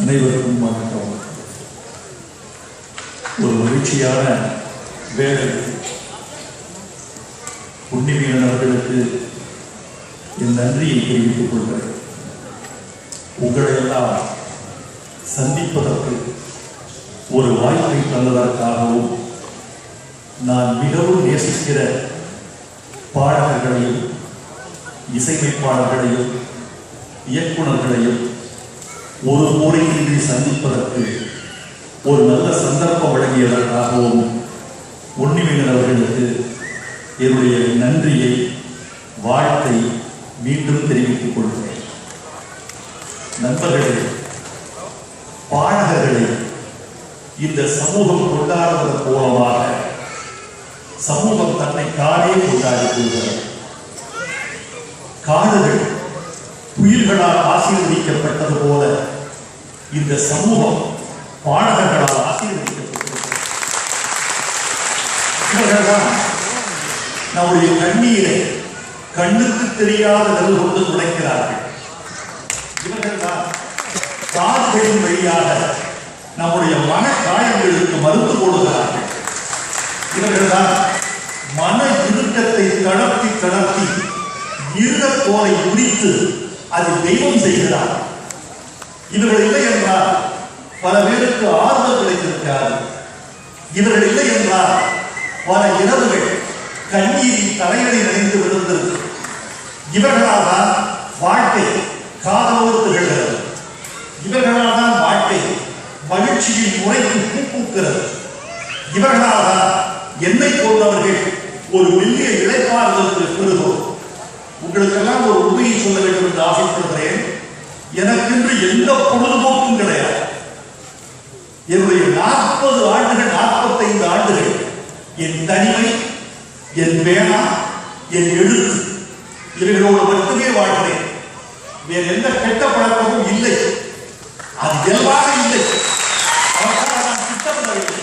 அனைவருக்கும் வணக்கம். ஒரு மகிழ்ச்சியான வேலை உன்னிமீனன் அவர்களுக்கு என் நன்றியை தெரிவித்துக் கொள்கிறேன். உங்களை எல்லாம் சந்திப்பதற்கு ஒரு வாய்ப்பை தந்ததற்காகவும் நான் மிகவும் நேசிக்கிற பாடகர்களையும் இசையமைப்பாளர்களையும் இயக்குநர்களையும் ஒரு முறையின்றி சந்திப்பதற்கு ஒரு நல்ல சந்தர்ப்பம் வழங்கியதற்காகவும் உன்னிமீனன் அவர்களுக்கு என்னுடைய நன்றியை வாழ்த்தை மீண்டும் தெரிவித்துக் கொள்கிறேன். நண்பர்களே, பாடகர்களை இந்த சமூகம் கொண்டாடுவதன் மூலமாக சமூகம் தன்னை தானே கொண்டாடி கொள்கிறது. காடுகள் புயல்களால் ஆசீர்வதிக்கப்பட்டது போல இந்த சமூகம் பாடகர்களால் ஆசீர்வதிக்கப்பட்டது. இவர்கள்தான் நம்முடைய கண்ணீரை கண்ணுக்கு தெரியாத நெல் கொண்டு துடைக்கிறார்கள். இவர்கள்தான் காதுகளின் வழியாக நம்முடைய மனக்காயங்களுக்கு மருந்து போடுகிறார்கள். இவர்கள்தான் மன இறுக்கத்தை தளர்த்தி தளர்த்தி இருகத்தோலை உரித்து அது தெய்வம் செய்கிறார். இவர்கள் இல்லை என்றால் பல பேருக்கு ஆறுதல் கிடைத்திருக்காது. இவர்கள் இல்லை என்றால் பல இரவுகள் கண்ணீரின் தலைகளை நினைத்து விழுந்திருக்கு. இவர்களால் தான் வாழ்க்கை காதலோடு திகழ்கிறது. இவர்களால் தான் வாழ்க்கை மகிழ்ச்சியின் முறைக்கு பூக்கிறது. இவர்களால் தான் என்னை போன்றவர்கள் ஒரு மெல்லிய இளைப்பாறுதலுக்கு பெறுகிறோம். உங்களுக்கெல்லாம் ஒரு உண்மையை சொல்ல வேண்டும் என்று ஆசைப்படுகிறேன். எனக்கென்று எந்த பொழுதுபோக்கும் கிடையாது. என்னுடைய 40 ஆண்டுகள் 45 ஆண்டுகள் என் தனிமை, என் பேனா, என் எழுத்து இவைகளோடு மட்டுமே வாழ்கிறேன். வேறு எந்த கெட்ட பழக்கமும் இல்லை. அது இயல்பாக இல்லை. அதற்காக நான் திட்டமிடவில்லை.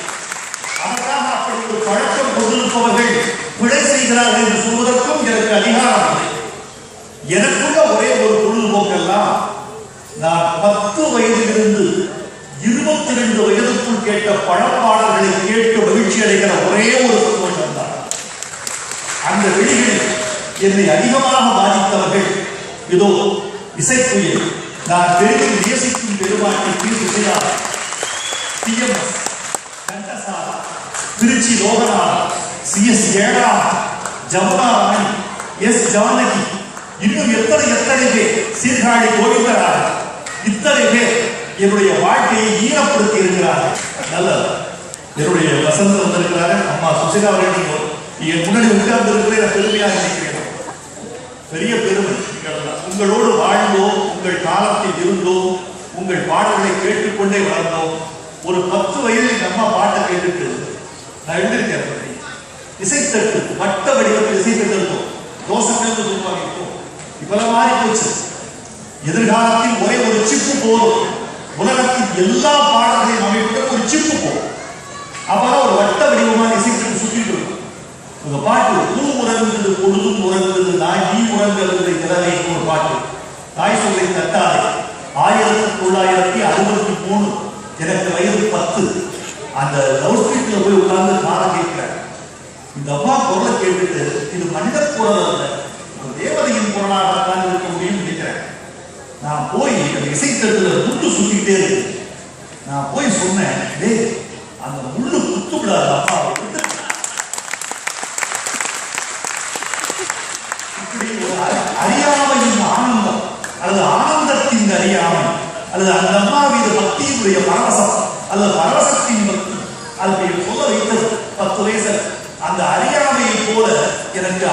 அதற்காக அப்படி ஒரு பழக்கம் கொண்டிருப்பவர்கள் பிழை செய்கிறார்கள் என்று சொல்வதற்கும் எனக்கு அதிகாரம் இல்லை. எனக்குள்ள ஒரே ஒரு பொழுதுபோக்கெல்லாம் நான் 10 வயதிலிருந்து 22 வயதுக்குள் கேட்ட பழப்பாடல்களை கேட்டு மகிழ்ச்சி அடைகிற ஒரே ஒரு சந்தோஷம் தான். அந்த வெளிகளில் என்னை அதிகமாக பாதித்தவர்கள் இதோ இசைக்குயில் நான் பெரிதும் நேசிக்கும் பெருமாட்டி P. Susheela, TMS, Ghantasala, Tiruchi Loganathan, CS ஏடா, ஜமுனா ராணி, S ஜானகி, இன்னும் எத்தனை பேர், சீர்காழி கோவிந்தராஜ், இத்தனை பேர் என்னுடைய வாழ்க்கையை ஈரப்படுத்தி இருக்கிறார்கள். நல்லது. என்னுடைய வசந்த வந்திருக்கிறார்கள். அம்மா சுசிலா அவர்கள் என் முன்னாடி உட்கார்ந்து இருக்கிற பெருமையாக நினைக்கிறேன். பெரிய பெருமை. உங்களோடு வாழ்ந்தோம், உங்கள் காலத்தில் இருந்தோம், உங்கள் பாடல்களை கேட்டுக்கொண்டே வளர்ந்தோம். ஒரு 10 வயதில் எங்க அம்மா பாட்டை கேட்டுட்டு நான் எழுந்திருக்கேன். இசைத்தட்டு வட்ட வடிவத்தில் இசைத்தட்டு இருக்கும். தோசைகள் சொல்லுவாங்க. இப்பெல்லாம் மாறி போச்சு. எதிர்காலத்தில் ஒரே ஒரு சிப்பு போதும். உலகத்தின் எல்லா பாடல்களையும் அமைப்புக்கு ஒரு சிப்பு போதும். அப்பதான் ஒரு வட்ட வடிவமான இசைத்தட்டு சுற்றிட்டு இருக்கும். உங்க பாட்டு பூ உறங்குது பொழுதும் உறங்குது நான் நீ உறங்குறது நிலவை ஒரு பாட்டு. தாய் சொல்லை தட்டாதே 1963 எனக்கு வயது 10. அந்த லவுட் ஸ்பீக்கர்ல போய் உட்கார்ந்து காலம் கேட்கிறேன். இந்த அம்மா குரலை கேட்டுட்டு இது மனித குரல் அல்ல, ஒரு தேவதையின் குரலாக தான் இருக்க முடியும் நினைக்கிறேன். நான் போய் அந்த இசைத்தட்டுல முள்ளு சுத்திக்கிட்டே இருக்கு. நான் போய் சொன்னேன், டேய் அந்த முள்ளு குத்து விடாது அப்பா. அறியாமையின் ஆனந்தம் அல்லது ஆனந்தத்தின் அறியாமை அல்லது அந்த அம்மா மீது பக்தியினுடைய பரவசம் அல்லது பரவசத்தின் பக்தி அது சொல்ல வைத்தது 10 வயசு. அந்த அறியாமையை போல எனக்கு